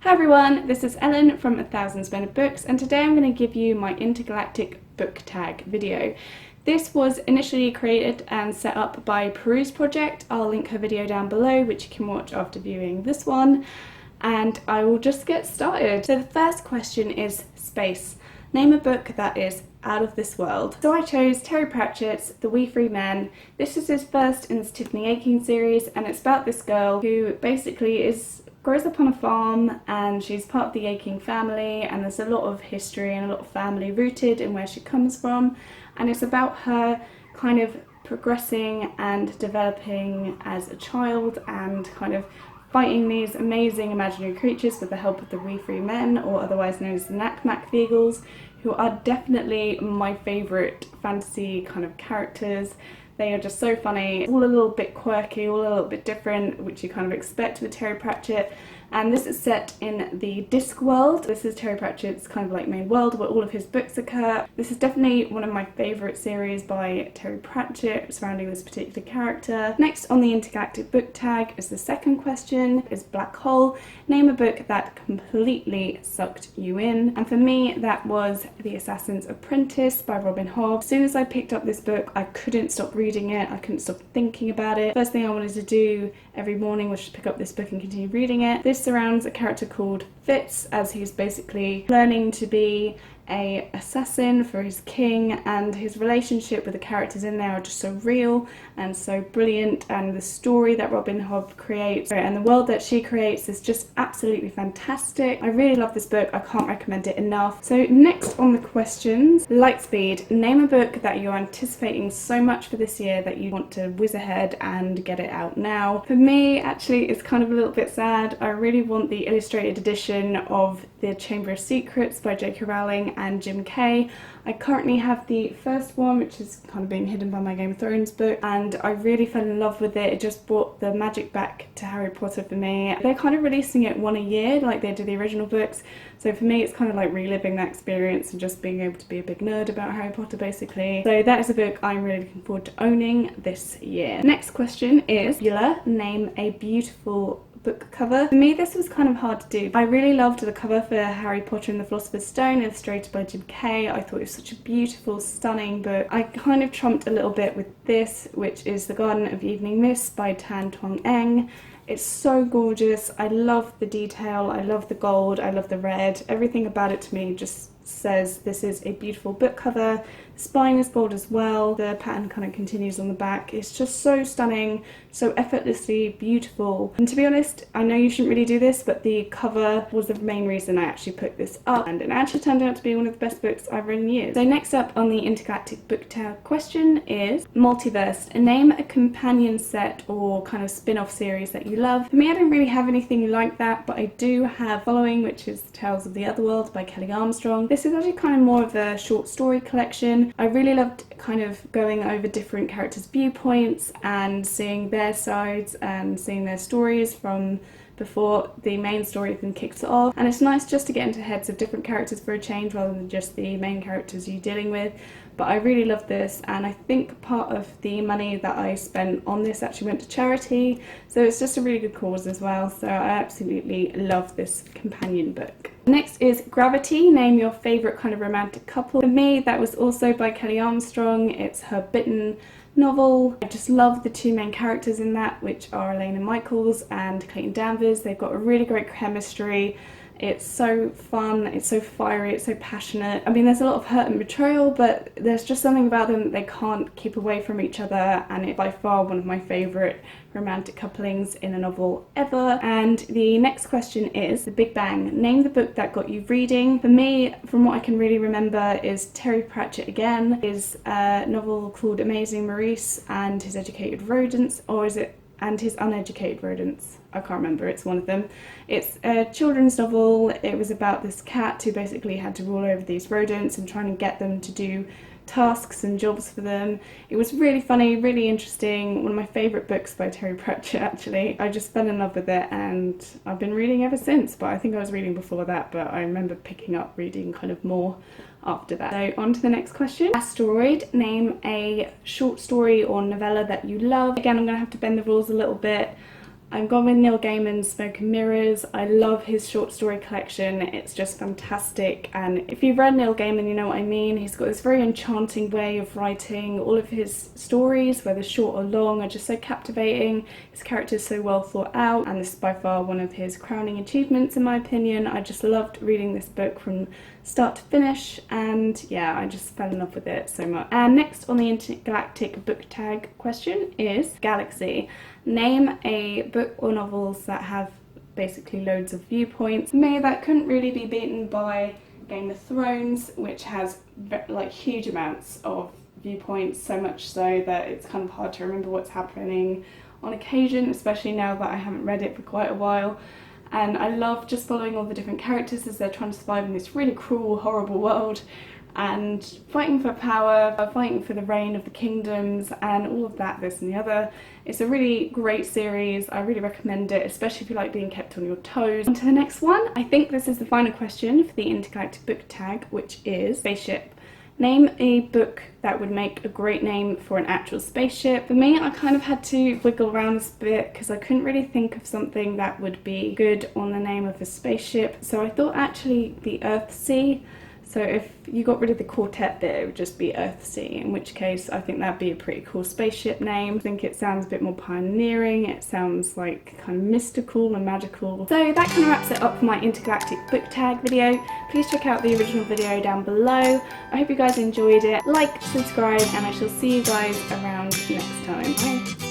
Hi everyone, this is Ellen from 1000 Splendid Books, and today I'm going to give you my Intergalactic Book Tag video. This was initially created and set up by Peruse Project. I'll link her video down below, which you can watch after viewing this one, and I will just get started. So the first question is space. Name a book that is out of this world. So I chose Terry Pratchett's The We Free Men. This is his first in this Tiffany Aching series, and it's about this girl who basically grows up on a farm, and she's part of the Aching family, and there's a lot of history and a lot of family rooted in where she comes from, and it's about her kind of progressing and developing as a child and kind of fighting these amazing imaginary creatures with the help of the We Free Men, or otherwise known as the Nakmak, who are definitely my favourite fantasy kind of characters. They are just so funny, all a little bit quirky, all a little bit different, which you kind of expect with Terry Pratchett. And this is set in the Discworld. This is Terry Pratchett's kind of like main world where all of his books occur. This is definitely one of my favourite series by Terry Pratchett surrounding this particular character. Next on the Intergalactic Book Tag is the second question, is Black Hole. Name a book that completely sucked you in. And for me, that was The Assassin's Apprentice by Robin Hobb. As soon as I picked up this book, I couldn't stop reading it. I couldn't stop thinking about it. First thing I wanted to do every morning was just pick up this book and continue reading it. This surrounds a character called Fitz, as he's basically learning to be an assassin for his king, and his relationship with the characters in there are just so real and so brilliant, and the story that Robin Hobb creates and the world that she creates is just absolutely fantastic. I really love this book, I can't recommend it enough. So next on the questions, Lightspeed. Name a book that you're anticipating so much for this year that you want to whiz ahead and get it out now. For me, actually, it's kind of a little bit sad. I really want the illustrated edition of The Chamber of Secrets by J.K. Rowling and Jim Kay. I currently have the first one, which is kind of being hidden by my Game of Thrones book, and I really fell in love with it. It just brought the magic back to Harry Potter for me. They're kind of releasing it one a year like they did the original books, so for me it's kind of like reliving that experience and just being able to be a big nerd about Harry Potter basically. So that is a book I'm really looking forward to owning this year. Next question is Ulah Name a beautiful book cover. For me, this was kind of hard to do. I really loved the cover for Harry Potter and the Philosopher's Stone, illustrated by Jim Kay. I thought it was such a beautiful, stunning book. I kind of trumped a little bit with this, which is The Garden of Evening Mist by Tan Tuong Eng. It's so gorgeous. I love the detail, I love the gold, I love the red. Everything about it to me just says this is a beautiful book cover. The spine is gold as well. The pattern kind of continues on the back. It's just so stunning, so effortlessly beautiful. And to be honest, I know you shouldn't really do this, but the cover was the main reason I actually picked this up, and it actually turned out to be one of the best books I've read in years. So next up on the Intergalactic Book Tag question is Multiverse. Name a companion set or kind of spin-off series that you love. For me, I don't really have anything like that, but I do have Following, which is Tales of the Otherworld by Kelly Armstrong. This is actually kind of more of a short story collection. I really loved kind of going over different characters' viewpoints and seeing their sides and seeing their stories from before the main story even kicks off. And it's nice just to get into heads of different characters for a change rather than just the main characters you're dealing with. But I really love this, and I think part of the money that I spent on this actually went to charity, so it's just a really good cause as well. So I absolutely love this companion book. Next is Gravity. Name your favourite kind of romantic couple. For me, that was also by Kelly Armstrong. It's her Bitten novel. I just love the two main characters in that, which are Elena Michaels and Clayton Danvers. They've got a really great chemistry. It's so fun, it's so fiery, it's so passionate. I mean, there's a lot of hurt and betrayal, but there's just something about them that they can't keep away from each other, and it's by far one of my favourite romantic couplings in a novel ever. And the next question is The Big Bang. Name the book that got you reading. For me, from what I can really remember, is Terry Pratchett again. Is a novel called Amazing Maurice and His Educated Rodents, or is it And His Uneducated Rodents? I can't remember, it's one of them. It's a children's novel. It was about this cat who basically had to rule over these rodents and trying to get them to do tasks and jobs for them. It was really funny, really interesting, one of my favourite books by Terry Pratchett actually. I just fell in love with it and I've been reading ever since, but I think I was reading before that, but I remember picking up reading kind of more after that. So on to the next question. Asteroid. Name a short story or novella that you love. Again, I'm going to have to bend the rules a little bit. I'm gone with Neil Gaiman's Smoke and Mirrors. I love his short story collection. It's just fantastic, and if you've read Neil Gaiman, you know what I mean. He's got this very enchanting way of writing. All of his stories, whether short or long, are just so captivating. His characters so well thought out, and this is by far one of his crowning achievements in my opinion. I just loved reading this book from start to finish, and yeah, I just fell in love with it so much. And next on the Intergalactic Book Tag question is Galaxy. Name a book or novels that have basically loads of viewpoints. For me, that couldn't really be beaten by Game of Thrones, which has like huge amounts of viewpoints, so much so that it's kind of hard to remember what's happening on occasion, especially now that I haven't read it for quite a while. And I love just following all the different characters as they're trying to survive in this really cruel, horrible world, and fighting for power, fighting for the reign of the kingdoms, and all of that, this and the other. It's a really great series. I really recommend it, especially if you like being kept on your toes. On to the next one. I think this is the final question for the Intergalactic Book Tag, which is Spaceship. Name a book that would make a great name for an actual spaceship. For me, I kind of had to wiggle around this bit because I couldn't really think of something that would be good on the name of a spaceship. So I thought actually the Earthsea. So if you got rid of the quartet bit, it would just be Earthsea, in which case I think that'd be a pretty cool spaceship name. I think it sounds a bit more pioneering, it sounds like kind of mystical and magical. So that kind of wraps it up for my Intergalactic Book Tag video. Please check out the original video down below. I hope you guys enjoyed it. Like, subscribe, and I shall see you guys around next time. Bye!